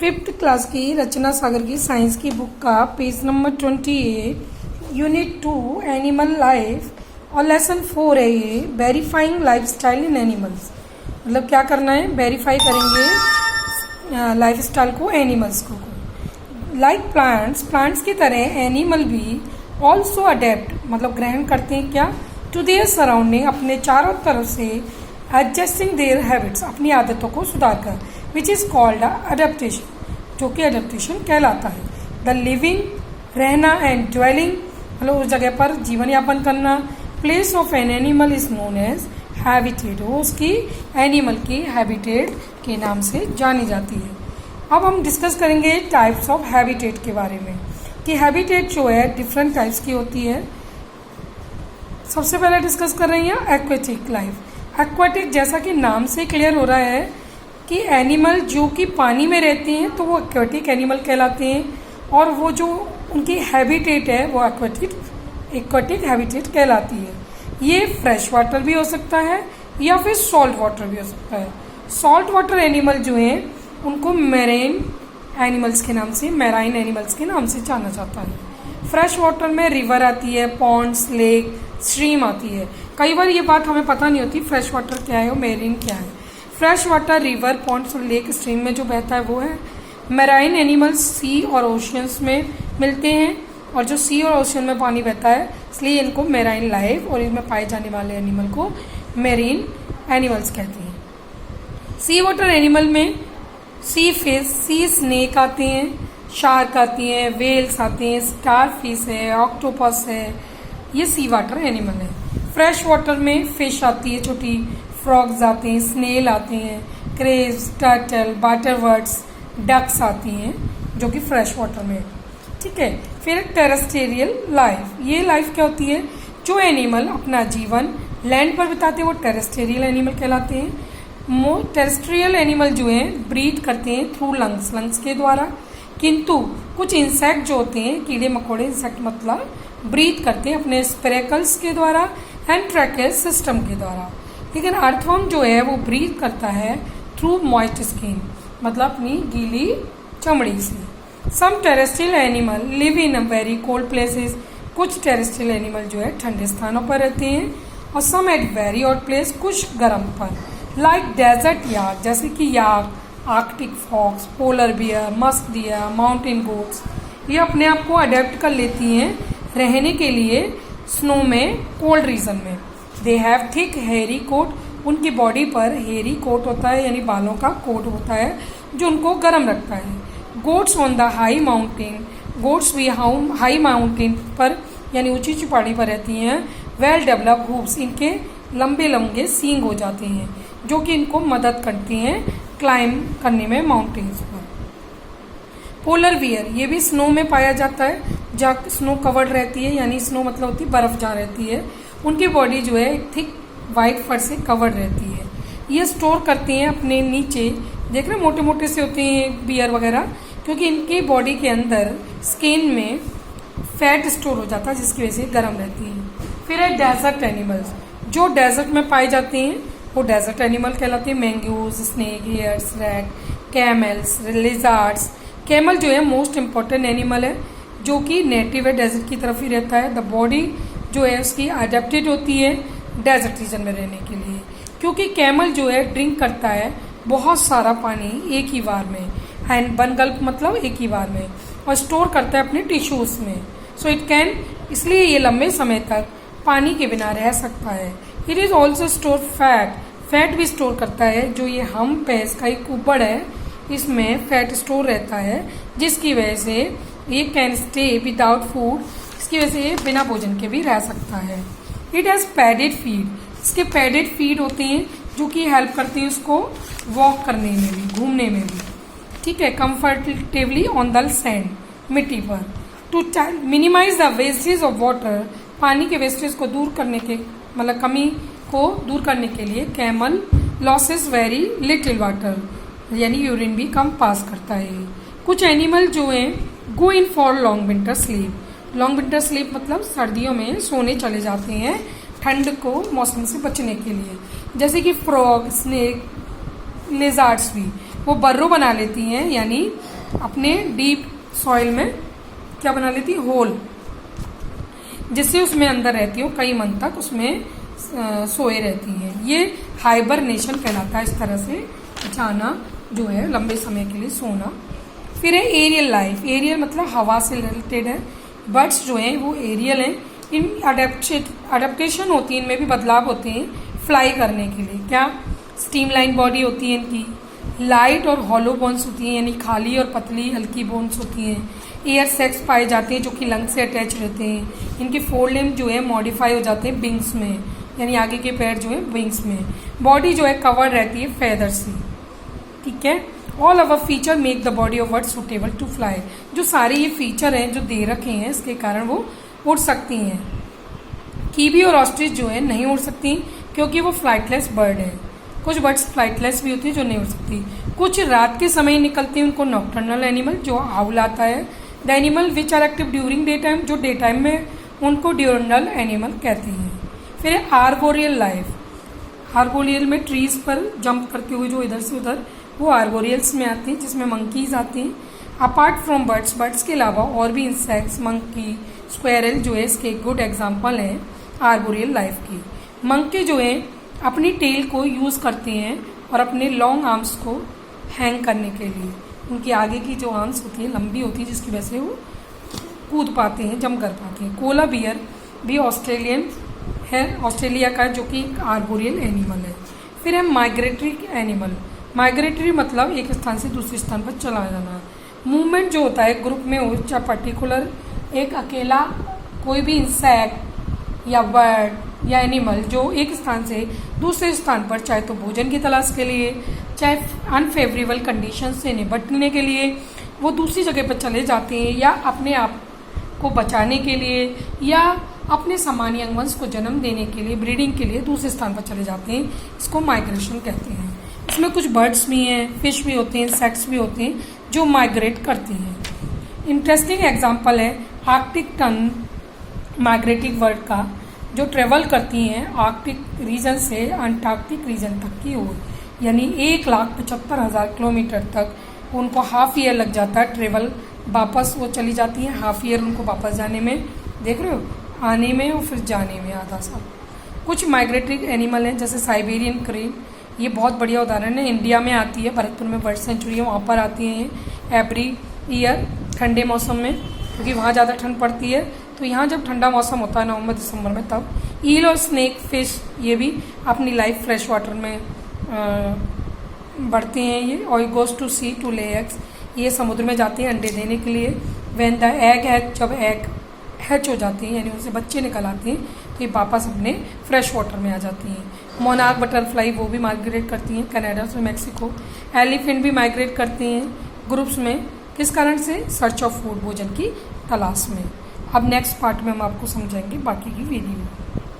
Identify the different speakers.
Speaker 1: Fifth class की रचना सागर की science की बुक का page number 28 unit 2 animal life और लेसन 4 है ये वेरीफाइंग लाइफस्टाइल इन एनिमल्स। मतलब क्या करना है, वेरीफाई करेंगे लाइफस्टाइल को एनिमल्स को। लाइक प्लांट्स की तरह एनिमल भी ऑल्सो अडेप्ट मतलब ग्रहण करते हैं क्या टू देयर सराउंडिंग, अपने चारों तरफ से एडजस्टिंग देयर हैबिट्स, अपनी आदतों को सुधार कर, विच इज़ कॉल्ड अडेप्टेशन, जो कि अडेप्टेशन कहलाता है। द लिविंग रहना एंड ड्वेलिंग मतलब उस जगह पर जीवन यापन करना। Place of an animal is known as habitat, वो उसकी एनिमल की हैबिटेट के नाम से जानी जाती है। अब हम डिस्कस करेंगे टाइप्स ऑफ हैबिटेट के बारे में कि हैबिटेट जो है डिफरेंट टाइप्स की होती है। सबसे पहले डिस्कस कर रही हैं एक्वेटिक लाइफ। एक्वेटिक जैसा कि नाम से क्लियर हो रहा है कि एनिमल जो कि पानी में रहते हैं तो वो एक्वेटिक एनिमल कहलाते हैं, और वो जो उनकी हैबिटेट है वो एक्वेटिक हैबिटेट कहलाती है। ये फ्रेश वाटर भी हो सकता है या फिर सॉल्ट वाटर भी हो सकता है। सॉल्ट वाटर एनिमल जो हैं उनको मैरीन एनिमल्स के नाम से जाना जाता है। फ्रेश वाटर में रिवर आती है, पॉन्ड्स, लेक, स्ट्रीम आती है। कई बार ये बात हमें पता नहीं होती फ्रेश वाटर क्या है और मैरीन क्या है। फ्रेश वाटर रिवर, पॉन्ड्स और लेक, स्ट्रीम में जो बहता है वो है। मैराइन एनिमल्स सी और ओशियंस में मिलते हैं, और जो सी और ओशियन में पानी बहता है इसलिए इनको मैराइन लाइफ और इनमें पाए जाने वाले एनिमल को मैरीन एनिमल्स कहते हैं। सी वाटर एनिमल में सी फिश, सी स्नेक आते हैं, शार्क आती हैं, वेल्स आते हैं, स्टार फिश है, ऑक्टोपस है, ये सी वाटर एनिमल है। फ्रेश वाटर में फिश आती है छोटी, फ्रॉग्स आते हैं, स्नेल आते हैं, क्रेब्स, टर्टल, बटरवर्ड्स, डक्स आती हैं जो कि फ्रेश वाटर में। ठीक है, फिर टेरेस्ट्रियल लाइफ। ये लाइफ क्या होती है, जो एनिमल अपना जीवन लैंड पर बिताते हैं वो टेरेस्ट्रियल एनिमल कहलाते हैं। टेरेस्ट्रियल एनिमल जो हैं ब्रीथ करते हैं थ्रू लंग्स के द्वारा, किंतु कुछ इंसेक्ट जो होते हैं कीड़े मकोड़े, इंसेक्ट मतलब ब्रीथ करते हैं अपने स्पेरेकल्स के द्वारा एंड ट्रैकेज सिस्टम के द्वारा। लेकिन अर्थवर्म जो है वो ब्रीथ करता है थ्रू मॉइस्ट स्किन मतलब अपनी गीली चमड़ी से। Some terrestrial animal live in very cold places, कुछ टेरेस्ट्रियल एनिमल जो है ठंडे स्थानों पर रहते हैं, और some at very hot place, कुछ गर्म पर। लाइक डेजर्ट याक, जैसे कि yak, Arctic fox, polar bear, musk deer, mountain goats, ये अपने आप को अडेप्ट कर लेती हैं रहने के लिए स्नो में, कोल्ड रीजन में। They have thick hairy coat, उनकी बॉडी पर हेयरी कोट होता है यानी बालों का कोट होता है जो उनको गर्म रखता है। Goats on the high mountain, goats भी हाई माउंटेन पर यानी ऊंची चौपाड़ी पर रहती हैं। वेल डेवलप हूव्स, इनके लंबे लंबे सींग हो जाते हैं जो कि इनको मदद करती हैं क्लाइंब करने में माउंटेन्स पर। पोलर बियर, ये भी स्नो में पाया जाता है जहाँ स्नो कवर्ड रहती है, यानी स्नो मतलब होती है बर्फ जहाँ रहती है। उनकी बॉडी जो है थिक वाइट फर से कवर्ड रहती है। ये स्टोर करती हैं अपने नीचे, देख रहे मोटे मोटे से होते हैं बियर वगैरह, क्योंकि इनकी बॉडी के अंदर स्किन में फैट स्टोर हो जाता है जिसकी वजह से गर्म रहती है। फिर है डेजर्ट एनिमल्स, जो डेजर्ट में पाए जाते हैं वो डेजर्ट एनिमल कहलाते हैं। Mongoose, snake, hares, rat, camels, lizards. Camel जो है मोस्ट इम्पॉर्टेंट एनिमल है जो कि नेटिव है, डेजर्ट की तरफ ही रहता है। द बॉडी जो है उसकी अडेप्टेड होती है डेजर्ट रीजन में रहने के लिए, क्योंकि कैमल जो है ड्रिंक करता है बहुत सारा पानी एक ही बार में, एंड वन गल्प मतलब एक ही बार में, और स्टोर करता है अपने टिश्यूज में। सो इट कैन, इसलिए ये लंबे समय तक पानी के बिना रह सकता है। It is also store fat भी स्टोर करता है, जो ये हम्प है इसका एक ऊपर है, इसमें फैट स्टोर रहता है जिसकी वजह से ये कैन स्टे विदाउट फूड, इसकी वजह से ये बिना भोजन के भी रह सकता है। इट हैज़ पैडेड फीड, इसके पैडेड फीड होते हैं जो कि हेल्प करती है उसको वॉक करने में भी, घूमने में भी। ठीक है, कंफर्टेबली ऑन द सैंड, मिट्टी पर। To minimise the wastage of water, पानी के वेस्टेज को दूर करने के मतलब कमी को दूर करने के लिए camel loses very little water, यानी यूरिन भी कम पास करता है। कुछ एनिमल जो हैं go in for long winter sleep, long winter sleep मतलब सर्दियों में सोने चले जाते हैं ठंड को मौसम से बचने के लिए। जैसे कि फ्रॉग, स्नेक, लिजार्ड्स भी वो बर्रो बना लेती हैं यानी अपने डीप सॉइल में क्या बना लेती है, होल, जिससे उसमें अंदर रहती है, कई मंथ तक उसमें सोए रहती है। ये हाइबरनेशन कहलाता है, इस तरह से जाना जो है लंबे समय के लिए सोना। फिर है एरियल लाइफ। एरियल मतलब हवा से रिलेटेड है। बर्ड्स जो हैं वो एरियल हैं। इन अडेप्टेशन होती है, इनमें भी बदलाव होते हैं फ्लाई करने के लिए। क्या, स्ट्रीमलाइन बॉडी होती है इनकी, लाइट और हॉलो बोन्स होती हैं, यानी खाली और पतली हल्की बोन्स होती हैं। एयर सेक्स पाए जाते हैं जो कि लंग से अटैच रहते हैं। इनके फोर लिम्ब जो है मॉडिफाई हो जाते हैं विंग्स में, यानी आगे के पैर जो है विंग्स में। बॉडी जो है कवर्ड रहती है फेदर से। ठीक है। All our feature make the body of bird suitable to fly. जो सारे ये फीचर हैं जो दे रखे हैं, इसके कारण वो उड़ सकती हैं। कीवी और ऑस्ट्रिच जो है नहीं उड़ सकती क्योंकि वो फ्लाइटलेस बर्ड है। कुछ बर्ड्स फ्लाइटलेस भी होती है जो नहीं उड़ सकती। कुछ रात के समय निकलती हैं, उनको नॉक्टर्नल एनिमल जो आउल आता है। The animal which are active during day time, जो डे टाइम में, उनको ड्यूरनल एनिमल कहते हैं। फिर है आर्बोरियल लाइफ। आर्बोरियल में ट्रीज पर जंप करते हुए जो इधर से उधर, वो आर्बोरियल्स में आते हैं, जिसमें मंकीज आते हैं। अपार्ट फ्रॉम बर्ड्स, बर्ड्स के अलावा और भी इंसेक्ट्स, मंकी, स्क्वेरल जो है इसके गुड एग्जाम्पल हैं आर्बोरियल लाइफ की। मंकी जो है अपनी टेल को यूज़ करते हैं और अपने लॉन्ग आर्म्स को हैंग करने के लिए। उनकी आगे की जो आर्म्स होती है लंबी होती है, जिसकी वजह से वो कूद पाते हैं, जंप कर पाते हैं। कोला बियर भी ऑस्ट्रेलियन है, ऑस्ट्रेलिया का, जो कि एक आर्बोरियल एनिमल है। फिर है माइग्रेटरी एनिमल। माइग्रेटरी मतलब एक स्थान से दूसरे स्थान पर चला जाना। मूवमेंट जो होता है ग्रुप में हो, चाहे पर्टिकुलर एक अकेला कोई भी इंसेक्ट या बर्ड या एनिमल जो एक स्थान से दूसरे स्थान पर, चाहे तो भोजन की तलाश के लिए, चाहे अनफेवरेबल कंडीशन से निपटने के लिए वो दूसरी जगह पर चले जाते हैं, या अपने आप को बचाने के लिए, या अपने सामान्य वंश को जन्म देने के लिए, ब्रीडिंग के लिए दूसरे स्थान पर चले जाते हैं। इसको माइग्रेशन कहते हैं। इसमें कुछ बर्ड्स भी हैं, फिश भी होते हैं, इंसेक्ट्स भी होते हैं जो माइग्रेट करती हैं। इंटरेस्टिंग एग्जाम्पल है आर्कटिक टन माइग्रेटिंग बर्ड का, जो ट्रेवल करती हैं आर्कटिक रीजन से अंटार्कटिक रीजन तक की ओर, यानी 1,75,000 किलोमीटर तक उनको हाफ ईयर लग जाता है ट्रेवल। वापस वो चली जाती हैं, हाफ ईयर उनको वापस जाने में, देख रहे हो, आने में और फिर जाने में आधा साल। कुछ माइग्रेटरी एनिमल हैं जैसे साइबेरियन क्रेन, ये बहुत बढ़िया उदाहरण है। इंडिया में आती है, भरतपुर में बर्ड सेंचुरी है, वहाँ पर आती हैं एवरी ईयर ठंडे मौसम में, क्योंकि वहाँ ज़्यादा ठंड पड़ती है। तो यहाँ जब ठंडा मौसम होता है नवंबर दिसंबर में, तब ईल और स्नेक फिश ये भी अपनी लाइफ फ्रेश वाटर में बढ़ते हैं। ये और goes to sea to lay eggs, ये समुद्र में जाते हैं अंडे देने के लिए। व्हेन द एग हैच, जब एग हैच हो जाती हैं यानी उनसे बच्चे निकल आते हैं, तो ये वापस अपने फ्रेश वाटर में आ जाती हैं। मोनार्क बटरफ्लाई वो भी माइग्रेट करती हैं कनाडा से मैक्सिको। एलिफेंट भी माइग्रेट करती हैं ग्रुप्स में, किस कारण से, सर्च ऑफ फूड, भोजन की तलाश में। अब नेक्स्ट पार्ट में हम आपको समझाएंगे बाकी की वीडियो।